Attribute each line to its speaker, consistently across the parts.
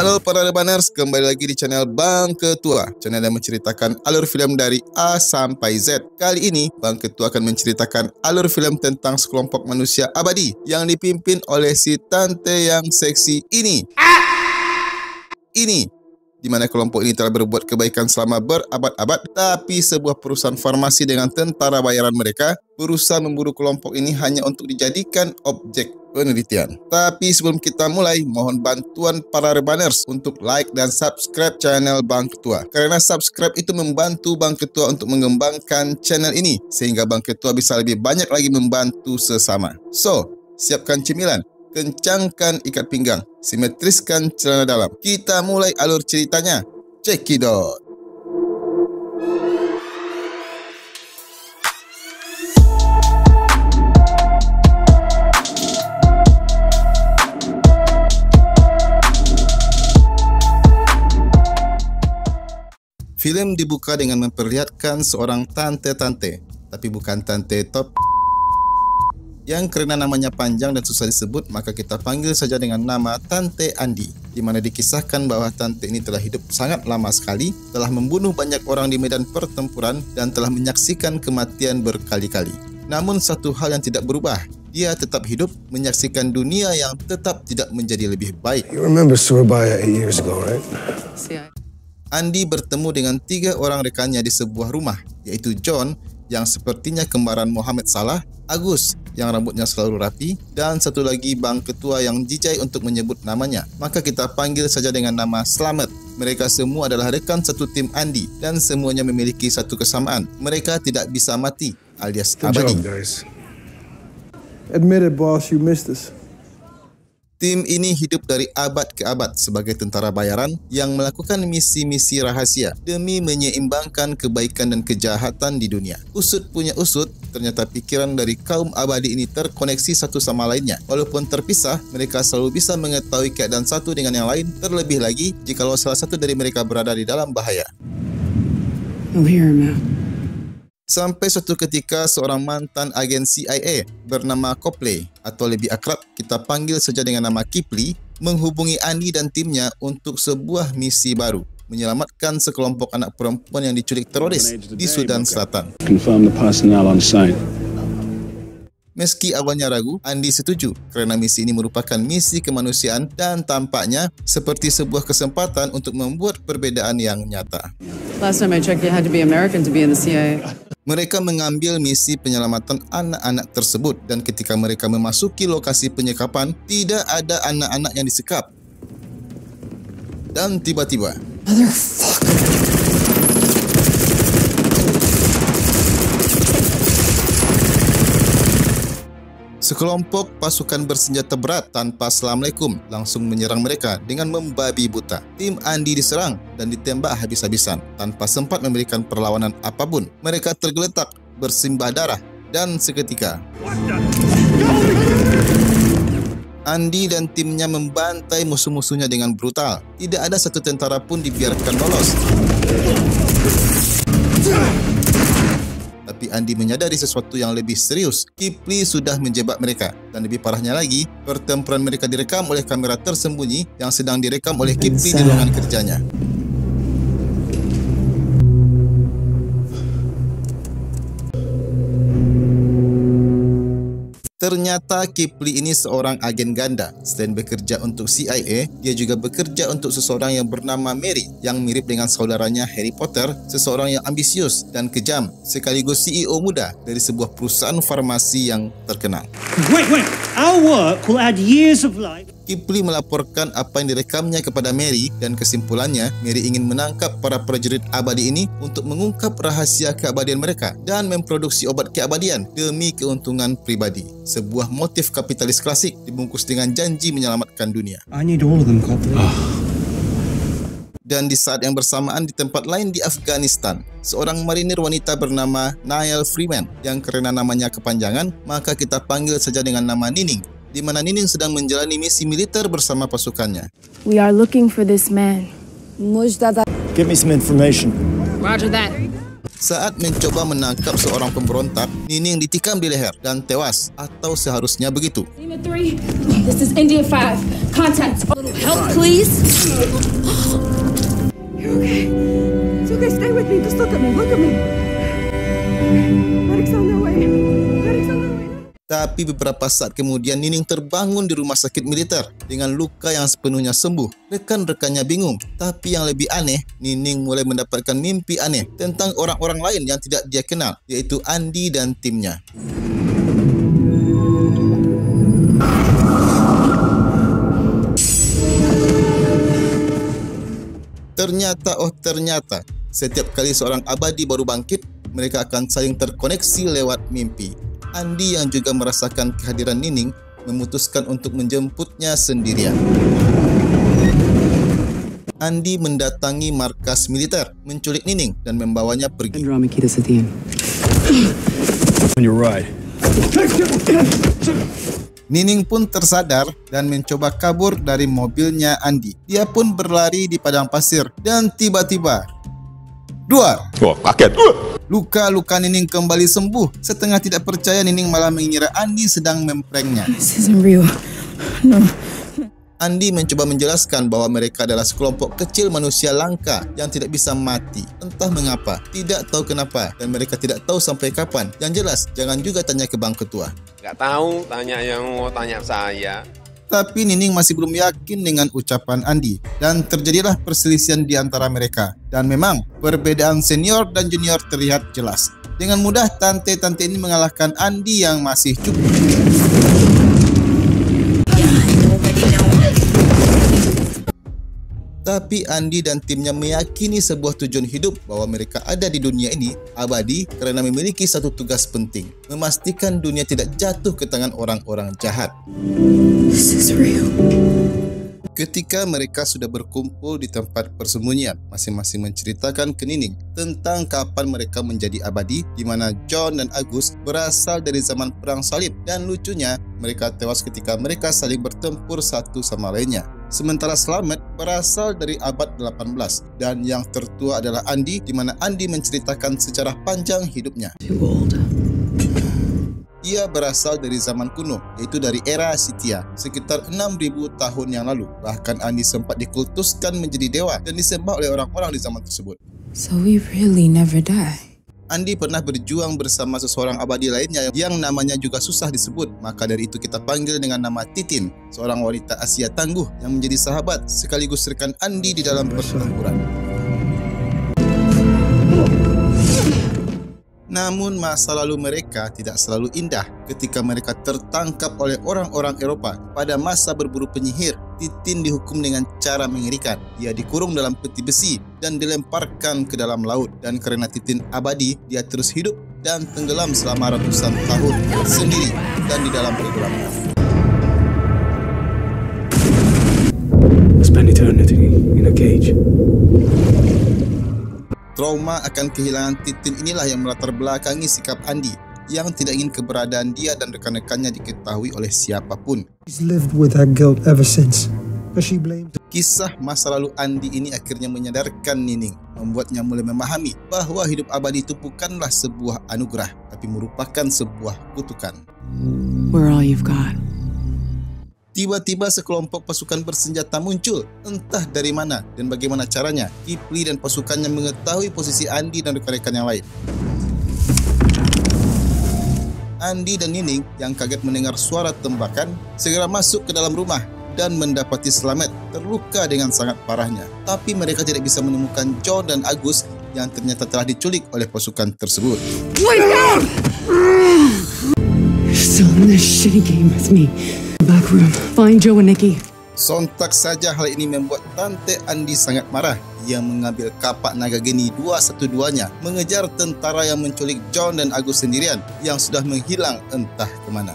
Speaker 1: Halo para rebaners, kembali lagi di channel Bang Ketua, channel yang menceritakan alur filem dari A sampai Z. Kali ini, Bang Ketua akan menceritakan alur filem tentang sekelompok manusia abadi yang dipimpin oleh si tante yang seksi ini. Di mana kelompok ini telah berbuat kebaikan selama berabad-abad, tapi sebuah perusahaan farmasi dengan tentara bayaran mereka berusaha memburu kelompok ini hanya untuk dijadikan objek penelitian. Tapi sebelum kita mulai, mohon bantuan para rebaners untuk like dan subscribe channel Bang Ketua. Karena subscribe itu membantu Bang Ketua untuk mengembangkan channel ini, sehingga Bang Ketua bisa lebih banyak lagi membantu sesama. So, siapkan cemilan, kencangkan ikat pinggang, simetriskan celana dalam. Kita mulai alur ceritanya. Cekidot. Filem dibuka dengan memperlihatkan seorang tante-tante, tapi bukan tante top yang karena namanya panjang dan susah disebut, maka kita panggil saja dengan nama Tante Andi, di mana dikisahkan bahwa tante ini telah hidup sangat lama sekali, telah membunuh banyak orang di medan pertempuran, dan telah menyaksikan kematian berkali-kali. Namun satu hal yang tidak berubah, dia tetap hidup menyaksikan dunia yang tetap tidak menjadi lebih baik.
Speaker 2: You remember Surabaya 8 years ago, right?
Speaker 1: Andi bertemu dengan 3 orang rekannya di sebuah rumah, yaitu John yang sepertinya kembaran Muhammad Salah, Agus yang rambutnya selalu rapi, dan satu lagi Bang Ketua yang jijai untuk menyebut namanya. Maka kita panggil saja dengan nama Slamet. Mereka semua adalah rekan satu tim Andi dan semuanya memiliki satu kesamaan. Mereka tidak bisa mati, alias abadi.
Speaker 2: Good job, guys.
Speaker 3: Admit it, boss, you missed us.
Speaker 1: Tim ini hidup dari abad ke abad sebagai tentara bayaran yang melakukan misi-misi rahasia demi menyeimbangkan kebaikan dan kejahatan di dunia. Usut punya usut, ternyata pikiran dari kaum abadi ini terkoneksi satu sama lainnya. Walaupun terpisah, mereka selalu bisa mengetahui keadaan satu dengan yang lain, terlebih lagi jikalau salah satu dari mereka berada di dalam bahaya. Sampai suatu ketika seorang mantan agen CIA bernama Copley, atau lebih akrab kita panggil saja dengan nama Kipli, menghubungi Andi dan timnya untuk sebuah misi baru, menyelamatkan sekelompok anak perempuan yang diculik teroris di Sudan Selatan. Meski awalnya ragu, Andi setuju kerana misi ini merupakan misi kemanusiaan dan tampaknya seperti sebuah kesempatan untuk membuat perbedaan yang nyata.
Speaker 4: Last time I checked, you had to be American to be in the CIA.
Speaker 1: Mereka mengambil misi penyelamatan anak-anak tersebut dan ketika mereka memasuki lokasi penyekapan, tidak ada anak-anak yang disekap. Dan tiba-tiba, sekelompok pasukan bersenjata berat tanpa assalamualaikum langsung menyerang mereka dengan membabi buta. Tim Andi diserang dan ditembak habis-habisan tanpa sempat memberikan perlawanan apapun. Mereka tergeletak, bersimbah darah, dan seketika Andi dan timnya membantai musuh-musuhnya dengan brutal. Tidak ada satu tentara pun dibiarkan lolos. Tapi Andi menyadari sesuatu yang lebih serius. Kipli sudah menjebak mereka. Dan lebih parahnya lagi, pertempuran mereka direkam oleh kamera tersembunyi yang sedang direkam oleh Kipli di ruangan kerjanya. Ternyata Kipli ini seorang agen ganda. Selain bekerja untuk CIA, dia juga bekerja untuk seseorang yang bernama Mary yang mirip dengan saudaranya Harry Potter, seseorang yang ambisius dan kejam, sekaligus CEO muda dari sebuah perusahaan farmasi yang terkenal.
Speaker 5: Wait. Our work will add years of life.
Speaker 1: Kipli melaporkan apa yang direkamnya kepada Mary dan kesimpulannya, Mary ingin menangkap para prajurit abadi ini untuk mengungkap rahasia keabadian mereka dan memproduksi obat keabadian demi keuntungan pribadi. Sebuah motif kapitalis klasik dibungkus dengan janji menyelamatkan dunia.
Speaker 3: I need all of them, Copley.
Speaker 1: Dan di saat yang bersamaan di tempat lain di Afghanistan, seorang marinir wanita bernama Niall Freeman yang karena namanya kepanjangan, maka kita panggil saja dengan nama Nining, di mana Nining sedang menjalani misi militer bersama pasukannya.
Speaker 6: We are looking for this man.
Speaker 5: Give me some information.
Speaker 4: Roger that.
Speaker 1: Saat mencoba menangkap seorang pemberontak, Nining ditikam di leher dan tewas, atau seharusnya begitu.
Speaker 6: Lima 3, this is India 5.
Speaker 7: Contact. A little help, please. You're okay. It's okay. Stay with me. Just look at me. Look at me. Medic's on their way. Medic's on their way.
Speaker 1: Tapi beberapa saat kemudian Nining terbangun di rumah sakit militer dengan luka yang sepenuhnya sembuh. Rekan-rekannya bingung. Tapi yang lebih aneh, Nining mulai mendapatkan mimpi aneh tentang orang-orang lain yang tidak dia kenal, yaitu Andy dan timnya. Ternyata, setiap kali seorang abadi baru bangkit, mereka akan saling terkoneksi lewat mimpi. Andy yang juga merasakan kehadiran Nining memutuskan untuk menjemputnya sendirian. Andy mendatangi markas militer, menculik Nining dan membawanya pergi. Nining pun tersadar dan mencoba kabur dari mobilnya Andy. Dia pun berlari di padang pasir dan tiba-tiba duar.
Speaker 8: Oh, kaget.
Speaker 1: Luka-luka Nining kembali sembuh. Setengah tidak percaya, Nining malah mengira Andy sedang mempranknya.
Speaker 6: This isn't real. No.
Speaker 1: Andy mencoba menjelaskan bahwa mereka adalah sekelompok kecil manusia langka yang tidak bisa mati. Entah mengapa, tidak tahu kenapa, dan mereka tidak tahu sampai kapan. Yang jelas, jangan juga tanya ke Bang Ketua.
Speaker 8: Nggak tahu, tanya yang mau tanya saya.
Speaker 1: Tapi Nining masih belum yakin dengan ucapan Andy, dan terjadilah perselisihan di antara mereka. Dan memang, perbedaan senior dan junior terlihat jelas. Dengan mudah, tante-tante ini mengalahkan Andy yang masih cukup. Tapi Andy dan timnya meyakini sebuah tujuan hidup bahwa mereka ada di dunia ini abadi karena memiliki satu tugas penting, memastikan dunia tidak jatuh ke tangan orang-orang jahat.
Speaker 6: This is real.
Speaker 1: Ketika mereka sudah berkumpul di tempat persembunyian, masing-masing menceritakan ke Nining tentang kapan mereka menjadi abadi, di mana John dan Agus berasal dari zaman Perang Salib, dan lucunya mereka tewas ketika mereka saling bertempur satu sama lainnya. Sementara Slamet berasal dari abad 18 dan yang tertua adalah Andy, di mana Andy menceritakan sejarah panjang hidupnya. Ia berasal dari zaman kuno, yaitu dari era Scythia, sekitar 6.000 tahun yang lalu. Bahkan Andy sempat dikultuskan menjadi dewa dan disembah oleh orang-orang di zaman tersebut.
Speaker 6: So we really never die.
Speaker 1: Andy pernah berjuang bersama seseorang abadi lainnya yang namanya juga susah disebut. Maka dari itu kita panggil dengan nama Titin, seorang wanita Asia tangguh yang menjadi sahabat sekaligus rekan Andy di dalam pertempuran. Namun masa lalu mereka tidak selalu indah. Ketika mereka tertangkap oleh orang-orang Eropa pada masa berburu penyihir, Titin dihukum dengan cara mengerikan. Dia dikurung dalam peti besi dan dilemparkan ke dalam laut. Dan karena Titin abadi, dia terus hidup dan tenggelam selama ratusan tahun sendiri dan di dalam perguruan.
Speaker 2: Spend eternity in a cage.
Speaker 1: Trauma akan kehilangan Titin inilah yang melatar belakangi sikap Andy yang tidak ingin keberadaan dia dan rekan-rekannya diketahui oleh siapapun.
Speaker 3: She's lived with that guilt ever since, but she blames.
Speaker 1: Kisah masa lalu Andy ini akhirnya menyadarkan Nining, membuatnya mulai memahami bahwa hidup abadi itu bukanlah sebuah anugerah, tapi merupakan sebuah kutukan.
Speaker 4: We're all you've got.
Speaker 1: Tiba-tiba sekelompok pasukan bersenjata muncul, entah dari mana dan bagaimana caranya. Kipli dan pasukannya mengetahui posisi Andy dan rekan-rekan yang lain. Andy dan Nining yang kaget mendengar suara tembakan segera masuk ke dalam rumah dan mendapati Slamet terluka dengan sangat parahnya. Tapi mereka tidak bisa menemukan John dan Agus yang ternyata telah diculik oleh pasukan tersebut.
Speaker 4: Wake up! You're still in this shitty game with me. Back room. Find Joe and Nikki.
Speaker 1: Sontak saja hal ini membuat Tante Andy sangat marah. Ia mengambil kapak naga geni 212-nya mengejar tentara yang menculik John dan Agus sendirian yang sudah menghilang entah kemana.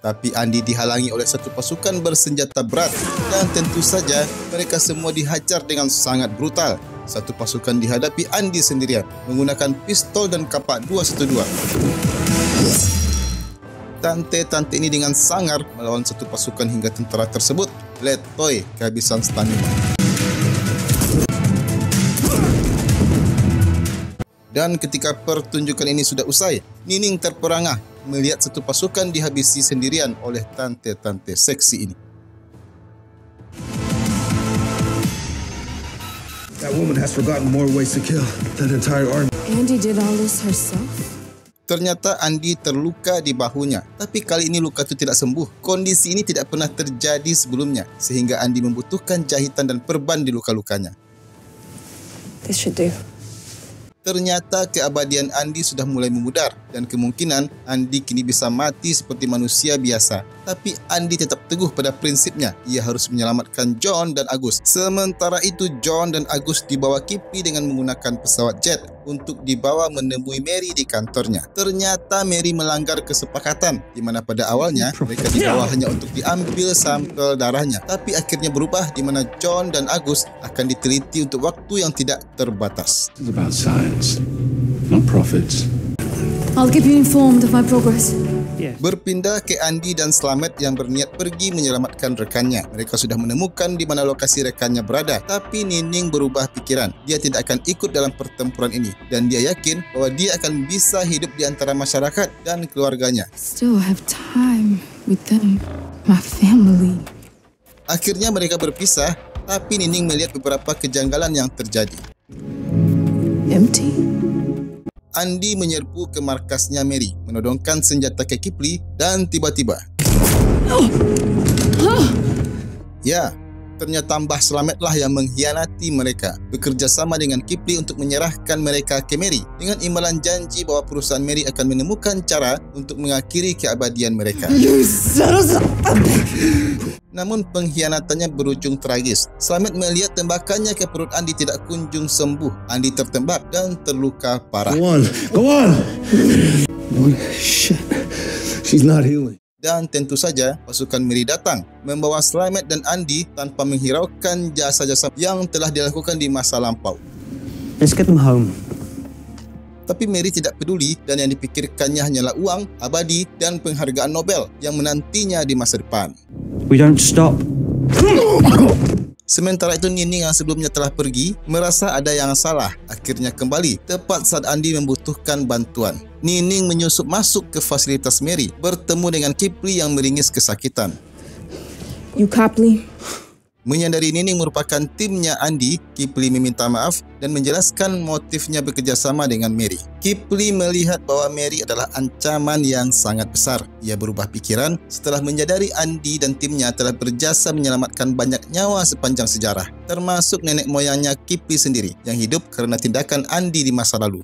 Speaker 1: Tapi Andy dihalangi oleh satu pasukan bersenjata berat dan tentu saja mereka semua dihajar dengan sangat brutal. Satu pasukan dihadapi Andy sendirian menggunakan pistol dan kapak 212. Tante-tante ini dengan sangar melawan satu pasukan hingga tentara tersebut letoy kehabisan stamina. Dan ketika pertunjukan ini sudah usai, Nining terperangah melihat satu pasukan dihabisi sendirian oleh tante-tante seksi ini.
Speaker 2: That woman has forgotten more ways to kill. That entire army.
Speaker 6: Andy did all this herself?
Speaker 1: Ternyata Andy terluka di bahunya, tapi kali ini luka itu tidak sembuh. Kondisi ini tidak pernah terjadi sebelumnya, sehingga Andy membutuhkan jahitan dan perban di luka-lukanya.
Speaker 6: This should do.
Speaker 1: Ternyata keabadian Andy sudah mulai memudar dan kemungkinan Andy kini bisa mati seperti manusia biasa. Tapi Andy tetap teguh pada prinsipnya. Ia harus menyelamatkan John dan Agus. Sementara itu John dan Agus dibawa Kipli dengan menggunakan pesawat jet untuk dibawa menemui Mary di kantornya. Ternyata Mary melanggar kesepakatan di mana pada awalnya mereka dibawa hanya untuk diambil sampel darahnya. Tapi akhirnya berubah di mana John dan Agus akan diteliti untuk waktu yang tidak terbatas.
Speaker 2: It's about science, not profits.
Speaker 6: I'll keep you informed of my progress.
Speaker 5: Yes.
Speaker 1: Berpindah ke Andy dan Slamet yang berniat pergi menyelamatkan rekannya. Mereka sudah menemukan di mana lokasi rekannya berada. Tapi Nining berubah pikiran. Dia tidak akan ikut dalam pertempuran ini. Dan dia yakin bahwa dia akan bisa hidup di antara masyarakat dan keluarganya.
Speaker 6: Still have time with them, my family.
Speaker 1: Akhirnya mereka berpisah, tapi Nining melihat beberapa kejanggalan yang terjadi.
Speaker 6: Empty?
Speaker 1: Andy menyerbu ke markasnya Mary, menodongkan senjata ke Kipli dan tiba-tiba... Ya, ternyata Mbah Slametlah yang mengkhianati mereka, bekerja sama dengan Kipli untuk menyerahkan mereka ke Mary dengan imbalan janji bahwa perusahaan Mary akan menemukan cara untuk mengakhiri keabadian mereka. Namun pengkhianatannya berujung tragis. Slamet melihat tembakannya ke perut Andy tidak kunjung sembuh. Andy tertembak dan terluka parah.
Speaker 2: Go on. What? Shit. She's not healing.
Speaker 1: Dan tentu saja pasukan Mary datang membawa Slamet dan Andy tanpa menghiraukan jasa-jasa yang telah dilakukan di masa lampau.
Speaker 5: Let's get them home.
Speaker 1: Tapi Mary tidak peduli dan yang dipikirkannya hanyalah uang, abadi dan penghargaan Nobel yang menantinya di masa depan.
Speaker 5: We don't stop.
Speaker 1: Sementara itu Nining yang sebelumnya telah pergi merasa ada yang salah. Akhirnya kembali tepat saat Andy membutuhkan bantuan. Nining menyusup masuk ke fasilitas Mary, bertemu dengan Kipli yang meringis kesakitan.
Speaker 6: You Copley?
Speaker 1: Menyadari Nining merupakan timnya Andy, Kipli meminta maaf dan menjelaskan motifnya bekerjasama dengan Mary. Kipli melihat bahwa Mary adalah ancaman yang sangat besar. Ia berubah pikiran setelah menyadari Andy dan timnya telah berjasa menyelamatkan banyak nyawa sepanjang sejarah, termasuk nenek moyangnya Kipli sendiri yang hidup karena tindakan Andy di masa lalu.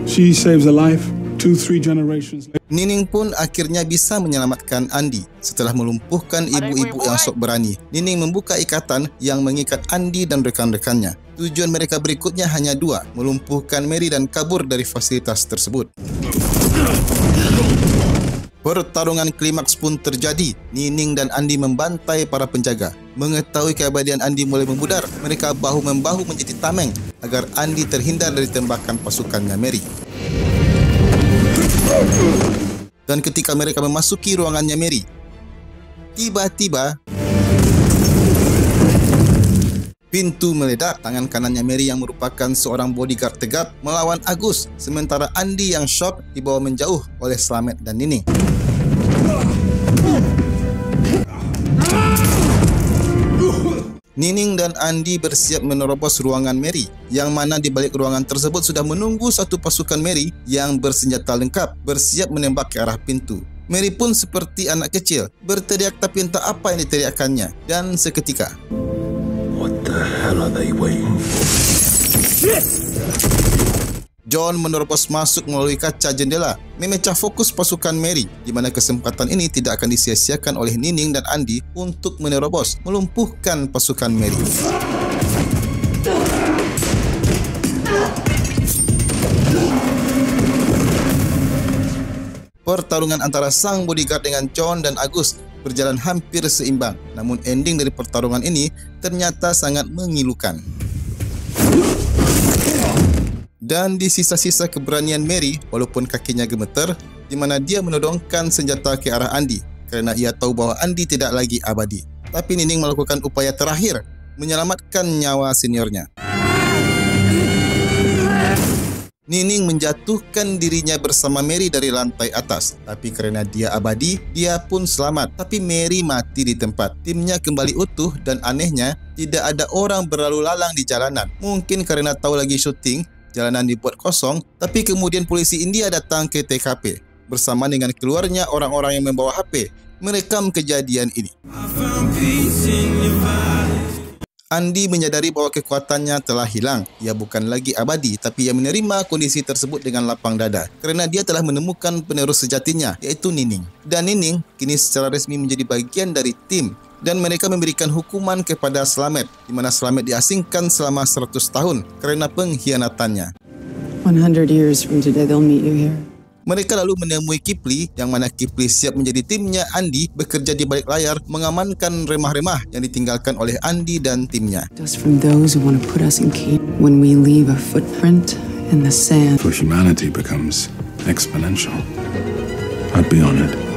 Speaker 2: She saves a life 2-3 generations later.
Speaker 1: Nining pun akhirnya bisa menyelamatkan Andy. Setelah melumpuhkan ibu-ibu yang sok berani, Nining membuka ikatan yang mengikat Andy dan rekan-rekannya. Tujuan mereka berikutnya hanya dua, melumpuhkan Mary dan kabur dari fasilitas tersebut. Pertarungan klimaks pun terjadi. Nining dan Andy membantai para penjaga. Mengetahui keabadian Andy mulai memudar, mereka bahu-membahu menjadi tameng agar Andy terhindar dari tembakan pasukannya Mary. Dan ketika mereka memasuki ruangannya Mary, tiba-tiba pintu meledak. Tangan kanannya Mary yang merupakan seorang bodyguard tegap melawan Agus, sementara Andy yang shock dibawa menjauh oleh Slamet dan Nining. Nining dan Andy bersiap menerobos ruangan Mary, yang mana di balik ruangan tersebut sudah menunggu satu pasukan Mary yang bersenjata lengkap, bersiap menembak ke arah pintu. Mary pun seperti anak kecil, berteriak tapi entah apa yang diteriakannya, dan seketika
Speaker 2: What the hell are they waiting for?
Speaker 1: John menerobos masuk melalui kaca jendela, memecah fokus pasukan Mary, di mana kesempatan ini tidak akan disia-siakan oleh Nining dan Andy untuk menerobos, melumpuhkan pasukan Mary. Pertarungan antara sang bodyguard dengan John dan Agus berjalan hampir seimbang, namun ending dari pertarungan ini ternyata sangat memilukan. Dan di sisa-sisa keberanian Mary, walaupun kakinya gemeter, di mana dia menodongkan senjata ke arah Andy kerana ia tahu bahwa Andy tidak lagi abadi. Tapi Nining melakukan upaya terakhir menyelamatkan nyawa seniornya. Nining menjatuhkan dirinya bersama Mary dari lantai atas. Tapi kerana dia abadi, dia pun selamat. Tapi Mary mati di tempat. Timnya kembali utuh dan anehnya, tidak ada orang berlalu lalang di jalanan. Mungkin kerana tahu lagi syuting, jalanan dibuat kosong. Tapi kemudian polisi India datang ke TKP. Bersama dengan keluarnya orang-orang yang membawa HP, merekam kejadian ini. Andy menyadari bahawa kekuatannya telah hilang. Ia bukan lagi abadi, tapi ia menerima kondisi tersebut dengan lapang dada. Kerana dia telah menemukan penerus sejatinya, iaitu Nining. Dan Nining kini secara resmi menjadi bagian dari tim. Dan mereka memberikan hukuman kepada Slamet, di mana Slamet diasingkan selama 100 tahun kerana pengkhianatannya.
Speaker 4: 100 years from today, they'll meet you here.
Speaker 1: Mereka lalu menemui Kipli, yang mana Kipli siap menjadi timnya Andy bekerja di balik layar mengamankan remah-remah yang ditinggalkan oleh Andy dan timnya.
Speaker 4: Just from those who want to put us in key when we leave a footprint in the sand.
Speaker 2: For humanity becomes exponential. I'd be on it.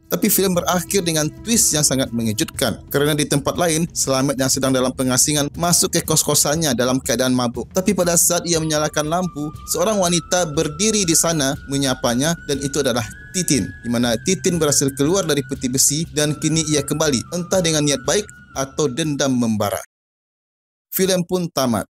Speaker 1: Tapi filem berakhir dengan twist yang sangat mengejutkan. Kerana di tempat lain, Slamet yang sedang dalam pengasingan masuk ke kos-kosannya dalam keadaan mabuk. Tapi pada saat ia menyalakan lampu, seorang wanita berdiri di sana menyapanya dan itu adalah Titin. Di mana Titin berhasil keluar dari peti besi dan kini ia kembali, entah dengan niat baik atau dendam membara. Filem pun tamat.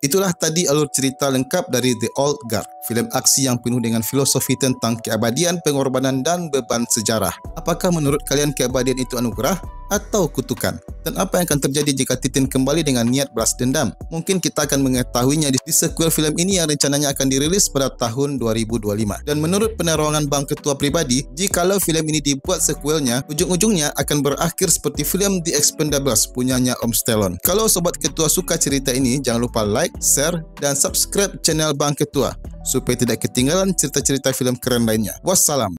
Speaker 1: Itulah tadi alur cerita lengkap dari The Old Guard, filem aksi yang penuh dengan filosofi tentang keabadian, pengorbanan dan beban sejarah. Apakah menurut kalian keabadian itu anugerah atau kutukan? Dan apa yang akan terjadi jika Titin kembali dengan niat balas dendam? Mungkin kita akan mengetahuinya di sequel filem ini yang rencananya akan dirilis pada tahun 2025. Dan menurut penerangan Bang Ketua pribadi, jikalau filem ini dibuat sequelnya, ujung-ujungnya akan berakhir seperti filem The Expendables punyanya Om Stallone. Kalau Sobat Ketua suka cerita ini, jangan lupa like, share dan subscribe channel Bang Ketua supaya tidak ketinggalan cerita-cerita filem keren lainnya. Wassalam.